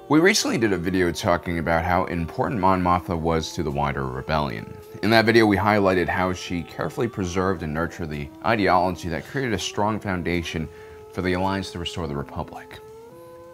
We recently did a video talking about how important Mon Mothma was to the wider rebellion. In that video, we highlighted how she carefully preserved and nurtured the ideology that created a strong foundation for the Alliance to restore the Republic.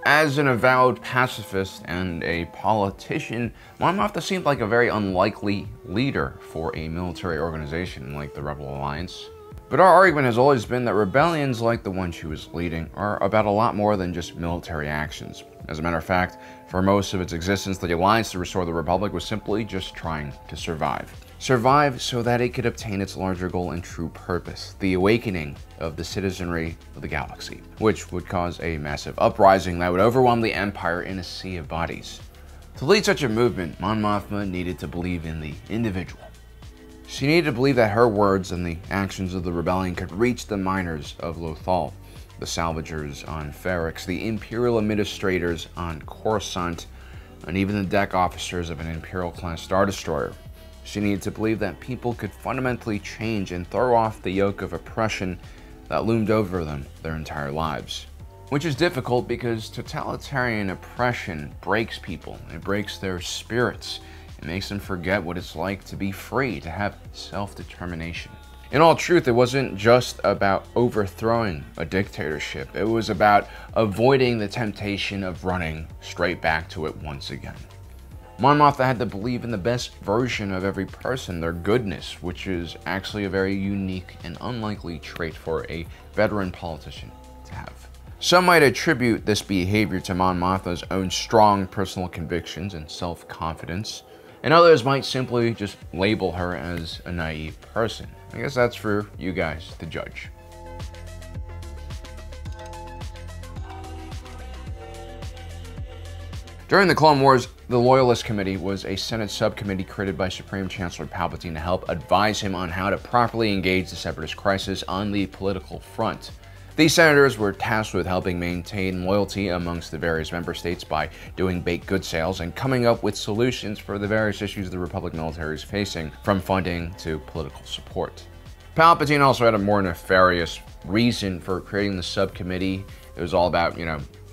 As an avowed pacifist and a politician, Mon Mothma seemed like a very unlikely leader for a military organization like the Rebel Alliance. But our argument has always been that rebellions like the one she was leading are about a lot more than just military actions. As a matter of fact, for most of its existence, the Alliance to restore the Republic was simply just trying to survive. Survive so that it could obtain its larger goal and true purpose, the awakening of the citizenry of the galaxy, which would cause a massive uprising that would overwhelm the Empire in a sea of bodies. To lead such a movement, Mon Mothma needed to believe in the individual. She needed to believe that her words and the actions of the rebellion could reach the miners of Lothal, the salvagers on Ferrix, the Imperial administrators on Coruscant, and even the deck officers of an Imperial-class Star Destroyer. She needed to believe that people could fundamentally change and throw off the yoke of oppression that loomed over them their entire lives. Which is difficult because totalitarian oppression breaks people. It breaks their spirits. It makes them forget what it's like to be free, to have self-determination. In all truth, it wasn't just about overthrowing a dictatorship. It was about avoiding the temptation of running straight back to it once again. Mon Mothma had to believe in the best version of every person, their goodness, which is actually a very unique and unlikely trait for a veteran politician to have. Some might attribute this behavior to Mon Mothma's own strong personal convictions and self-confidence, and others might simply just label her as a naive person. I guess that's for you guys to judge. During the Clone Wars, the Loyalist Committee was a Senate subcommittee created by Supreme Chancellor Palpatine to help advise him on how to properly engage the Separatist crisis on the political front. These senators were tasked with helping maintain loyalty amongst the various member states by doing baked good sales and coming up with solutions for the various issues the Republic military is facing, from funding to political support. Palpatine also had a more nefarious reason for creating the subcommittee. It was all about,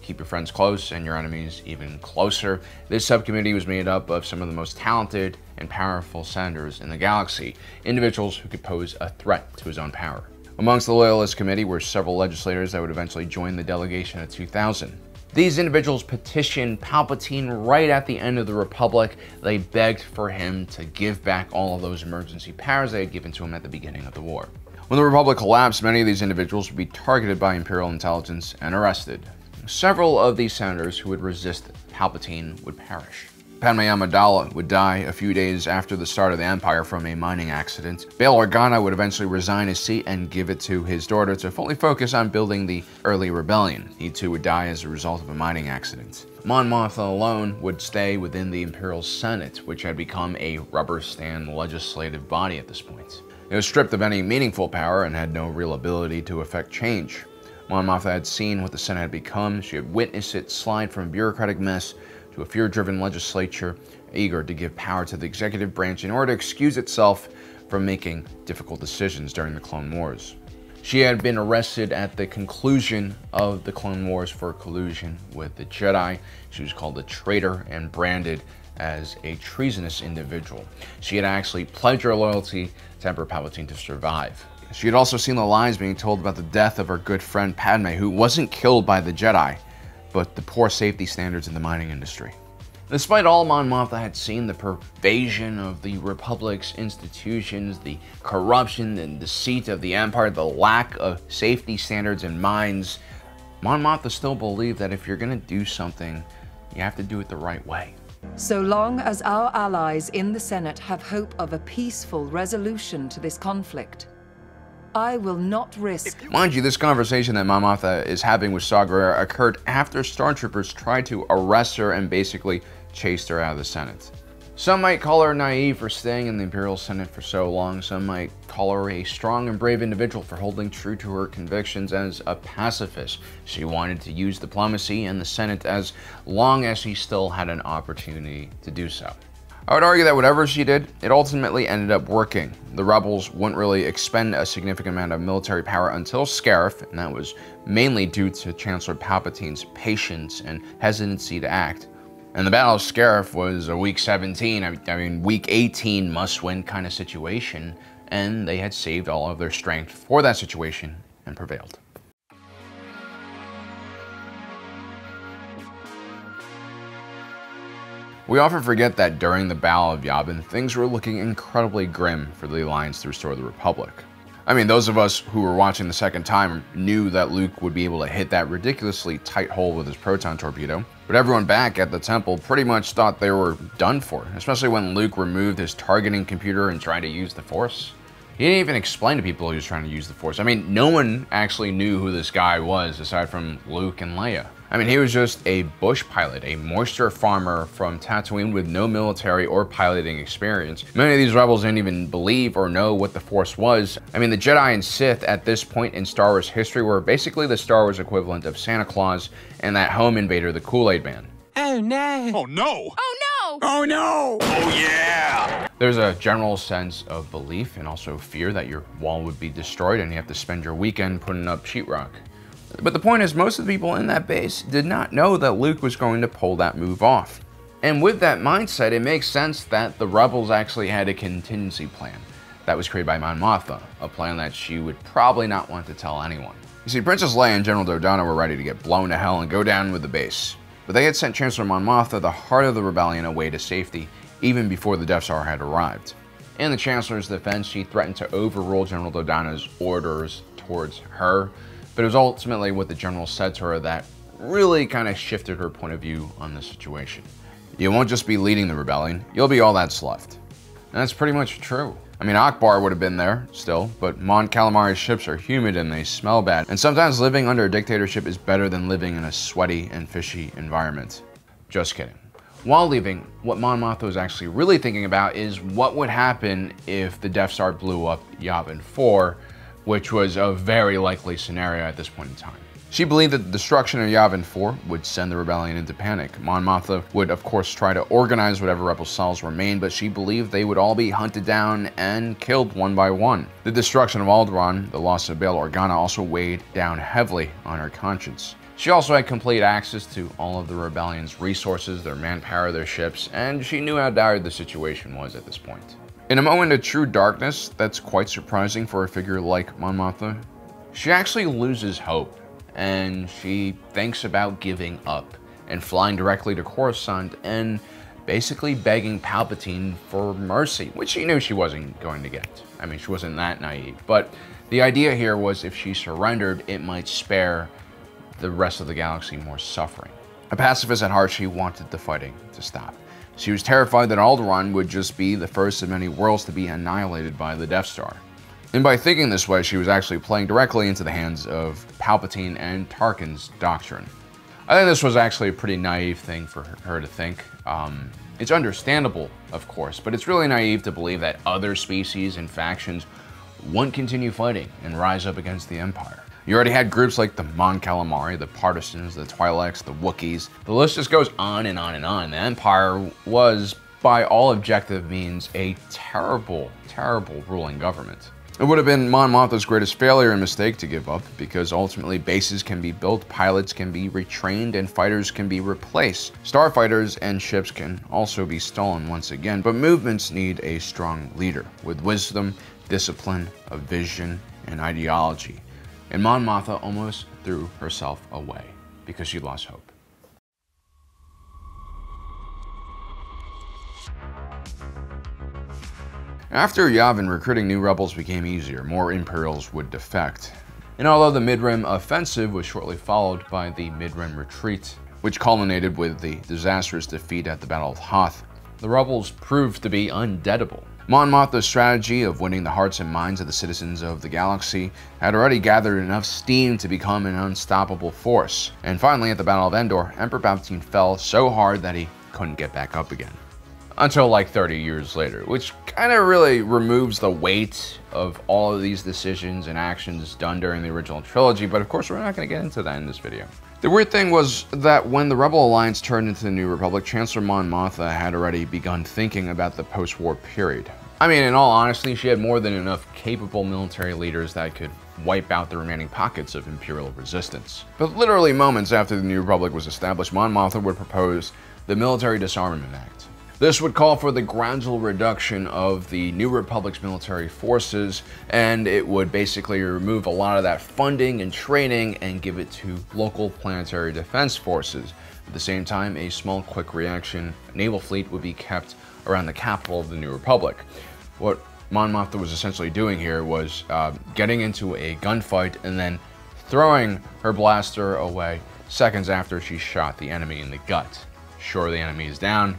keep your friends close and your enemies even closer. This subcommittee was made up of some of the most talented and powerful senators in the galaxy, individuals who could pose a threat to his own power. Amongst the Loyalist Committee were several legislators that would eventually join the delegation of 2000. These individuals petitioned Palpatine right at the end of the Republic. They begged for him to give back all of those emergency powers they had given to him at the beginning of the war. When the Republic collapsed, many of these individuals would be targeted by Imperial intelligence and arrested. Several of these senators who would resist Palpatine would perish. Padme Amidala would die a few days after the start of the Empire from a mining accident. Bail Organa would eventually resign his seat and give it to his daughter to fully focus on building the early rebellion. He too would die as a result of a mining accident. Mon Mothma alone would stay within the Imperial Senate, which had become a rubber stamp legislative body at this point. It was stripped of any meaningful power and had no real ability to effect change. Mon Mothma had seen what the Senate had become. She had witnessed it slide from a bureaucratic mess to a fear-driven legislature eager to give power to the executive branch in order to excuse itself from making difficult decisions during the Clone Wars. She had been arrested at the conclusion of the Clone Wars for collusion with the Jedi. She was called a traitor and branded as a treasonous individual. She had actually pledged her loyalty to Emperor Palpatine to survive. She had also seen the lies being told about the death of her good friend Padme, who wasn't killed by the Jedi, but the poor safety standards in the mining industry. Despite all Mon Mothma had seen, the pervasion of the Republic's institutions, the corruption and deceit of the Empire, the lack of safety standards in mines, Mon Mothma still believed that if you're going to do something, you have to do it the right way. So long as our allies in the Senate have hope of a peaceful resolution to this conflict, I will not risk. Mind you, this conversation that Mon Mothma is having with Saw Gerrera occurred after stormtroopers tried to arrest her and basically chased her out of the Senate. Some might call her naive for staying in the Imperial Senate for so long. Some might call her a strong and brave individual for holding true to her convictions as a pacifist. She wanted to use diplomacy and the Senate as long as she still had an opportunity to do so. I would argue that whatever she did, it ultimately ended up working. The rebels wouldn't really expend a significant amount of military power until Scarif, and that was mainly due to Chancellor Palpatine's patience and hesitancy to act. And the Battle of Scarif was a week 17, I mean week 18 must-win kind of situation, and they had saved all of their strength for that situation and prevailed. We often forget that during the Battle of Yavin, things were looking incredibly grim for the Alliance to restore the Republic. I mean, those of us who were watching the second time knew that Luke would be able to hit that ridiculously tight hole with his proton torpedo, but everyone back at the temple pretty much thought they were done for, especially when Luke removed his targeting computer and tried to use the Force. He didn't even explain to people he was trying to use the Force. I mean, no one actually knew who this guy was aside from Luke and Leia. I mean, he was just a bush pilot, a moisture farmer from Tatooine with no military or piloting experience. Many of these rebels didn't even believe or know what the Force was. I mean, the Jedi and Sith at this point in Star Wars history were basically the Star Wars equivalent of Santa Claus and that home invader, the Kool-Aid Man. Oh no! Oh no! Oh no! Oh no! Oh yeah! There's a general sense of belief and also fear that your wall would be destroyed and you have to spend your weekend putting up sheetrock. But the point is, most of the people in that base did not know that Luke was going to pull that move off. And with that mindset, it makes sense that the rebels actually had a contingency plan that was created by Mon Mothma, a plan that she would probably not want to tell anyone. You see, Princess Leia and General Dodonna were ready to get blown to hell and go down with the base. But they had sent Chancellor Mon Mothma, the heart of the rebellion, away to safety, even before the Death Star had arrived. In the Chancellor's defense, she threatened to overrule General Dodonna's orders towards her, but it was ultimately what the General said to her that really kind of shifted her point of view on the situation. You won't just be leading the rebellion, you'll be all that's left. And that's pretty much true. I mean, Akbar would have been there still, but Mon Calamari's ships are humid and they smell bad, and sometimes living under a dictatorship is better than living in a sweaty and fishy environment. Just kidding. While leaving, what Mon Mothma was actually really thinking about is what would happen if the Death Star blew up Yavin 4, which was a very likely scenario at this point in time. She believed that the destruction of Yavin 4 would send the rebellion into panic. Mon Mothma would of course try to organize whatever rebel cells remained, but she believed they would all be hunted down and killed one by one. The destruction of Alderaan, the loss of Bail Organa, also weighed down heavily on her conscience. She also had complete access to all of the rebellion's resources, their manpower, their ships, and she knew how dire the situation was at this point. In a moment of true darkness that's quite surprising for a figure like Mon Mothma, she actually loses hope, and she thinks about giving up and flying directly to Coruscant and basically begging Palpatine for mercy, which she knew she wasn't going to get. I mean, she wasn't that naive, but the idea here was if she surrendered, it might spare the rest of the galaxy more suffering. A pacifist at heart, she wanted the fighting to stop. She was terrified that Alderaan would just be the first of many worlds to be annihilated by the Death Star. And by thinking this way, she was actually playing directly into the hands of Palpatine and Tarkin's doctrine. I think this was actually a pretty naive thing for her to think. It's understandable, of course, but it's really naive to believe that other species and factions won't continue fighting and rise up against the Empire. You already had groups like the Mon Calamari, the Partisans, the Twi'leks, the Wookiees. The list just goes on and on and on. The Empire was, by all objective means, a terrible, terrible ruling government. It would have been Mon Mothma's greatest failure and mistake to give up, because ultimately bases can be built, pilots can be retrained, and fighters can be replaced. Starfighters and ships can also be stolen once again, but movements need a strong leader with wisdom, discipline, a vision, and ideology. And Mon Mothma almost threw herself away because she lost hope. After Yavin, recruiting new rebels became easier. More Imperials would defect. And although the Mid-Rim offensive was shortly followed by the Mid-Rim retreat, which culminated with the disastrous defeat at the Battle of Hoth, the rebels proved to be undeadable. Mon Mothma's strategy of winning the hearts and minds of the citizens of the galaxy had already gathered enough steam to become an unstoppable force. And finally, at the Battle of Andor, Emperor Palpatine fell so hard that he couldn't get back up again. Until like 30 years later, which kind of really removes the weight of all of these decisions and actions done during the original trilogy, but of course we're not going to get into that in this video. The weird thing was that when the Rebel Alliance turned into the New Republic, Chancellor Mon Mothma had already begun thinking about the post-war period. I mean, in all honesty, she had more than enough capable military leaders that could wipe out the remaining pockets of Imperial resistance. But literally moments after the New Republic was established, Mon Mothma would propose the Military Disarmament Act. This would call for the gradual reduction of the New Republic's military forces, and it would basically remove a lot of that funding and training and give it to local planetary defense forces. At the same time, a small quick reaction naval fleet would be kept around the capital of the New Republic. What Mon Mothma was essentially doing here was getting into a gunfight and then throwing her blaster away seconds after she shot the enemy in the gut. Sure, the enemy is down,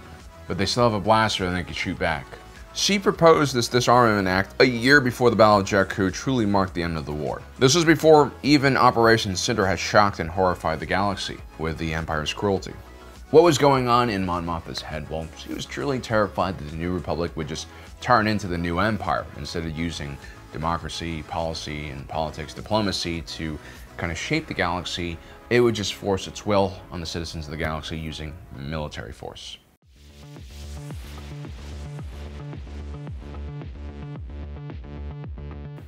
but they still have a blaster and they can shoot back. She proposed this Disarmament Act a year before the Battle of Jakku truly marked the end of the war. This was before even Operation Cinder had shocked and horrified the galaxy with the Empire's cruelty. What was going on in Mon Mothma's head? Well, she was truly terrified that the New Republic would just turn into the new Empire instead of using democracy, policy, and politics diplomacy to kind of shape the galaxy. It would just force its will on the citizens of the galaxy using military force.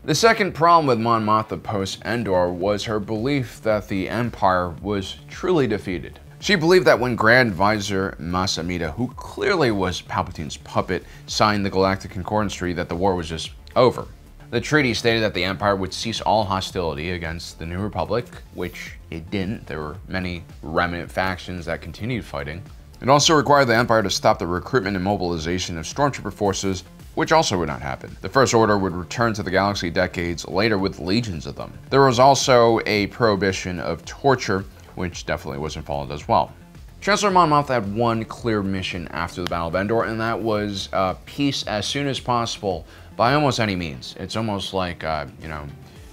The second problem with Mon Mothma post-Andor was her belief that the Empire was truly defeated. She believed that when Grand Vizier Mas Amedda, who clearly was Palpatine's puppet, signed the Galactic Concordance Treaty, that the war was just over. The treaty stated that the Empire would cease all hostility against the New Republic, which it didn't. There were many remnant factions that continued fighting. It also required the Empire to stop the recruitment and mobilization of stormtrooper forces, which also would not happen. The First Order would return to the galaxy decades later with legions of them. There was also a prohibition of torture, which definitely wasn't followed as well. Chancellor Mon Mothma had one clear mission after the Battle of Andor, and that was peace as soon as possible by almost any means. It's almost like,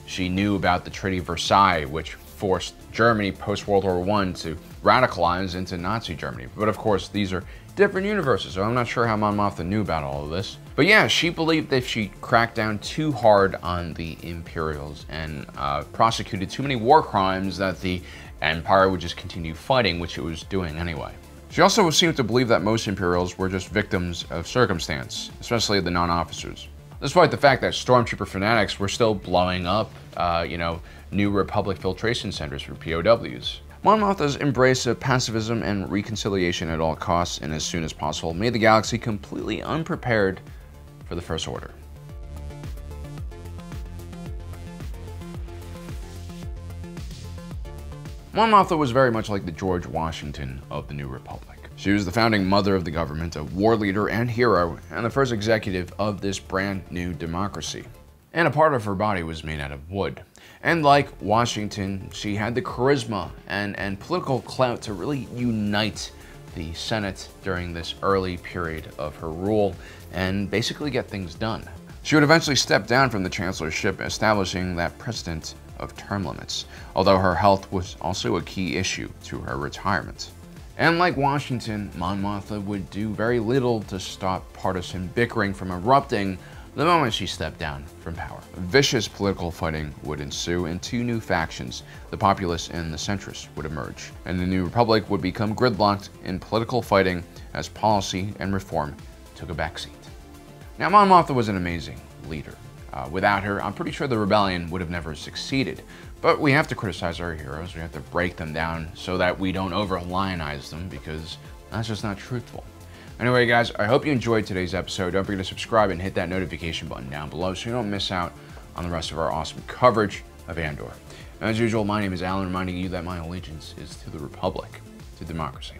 she knew about the Treaty of Versailles, which forced Germany post-World War I to radicalize into Nazi Germany. But of course, these are different universes, so I'm not sure how Mon Mothma knew about all of this. But yeah, she believed that if she cracked down too hard on the Imperials and prosecuted too many war crimes, that the Empire would just continue fighting, which it was doing anyway. She also seemed to believe that most Imperials were just victims of circumstance, especially the non-officers. Despite the fact that stormtrooper fanatics were still blowing up, New Republic filtration centers for POWs. Mon Mothma's embrace of pacifism and reconciliation at all costs and as soon as possible made the galaxy completely unprepared for the First Order. Mon Mothma was very much like the George Washington of the New Republic. She was the founding mother of the government, a war leader and hero, and the first executive of this brand new democracy. And a part of her body was made out of wood. And like Washington, she had the charisma and political clout to really unite the Senate during this early period of her rule and basically get things done. She would eventually step down from the chancellorship, establishing that precedent of term limits, although her health was also a key issue to her retirement. And like Washington, Mon Mothma would do very little to stop partisan bickering from erupting the moment she stepped down from power. Vicious political fighting would ensue, and two new factions, the populace and the centrists, would emerge, and the New Republic would become gridlocked in political fighting as policy and reform took a backseat. Now, Mon Mothma was an amazing leader. Without her, I'm pretty sure the rebellion would have never succeeded. But we have to criticize our heroes. We have to break them down so that we don't over-lionize them, because that's just not truthful. Anyway, guys, I hope you enjoyed today's episode. Don't forget to subscribe and hit that notification button down below so you don't miss out on the rest of our awesome coverage of Andor. As usual, my name is Alan, reminding you that my allegiance is to the Republic, to democracy.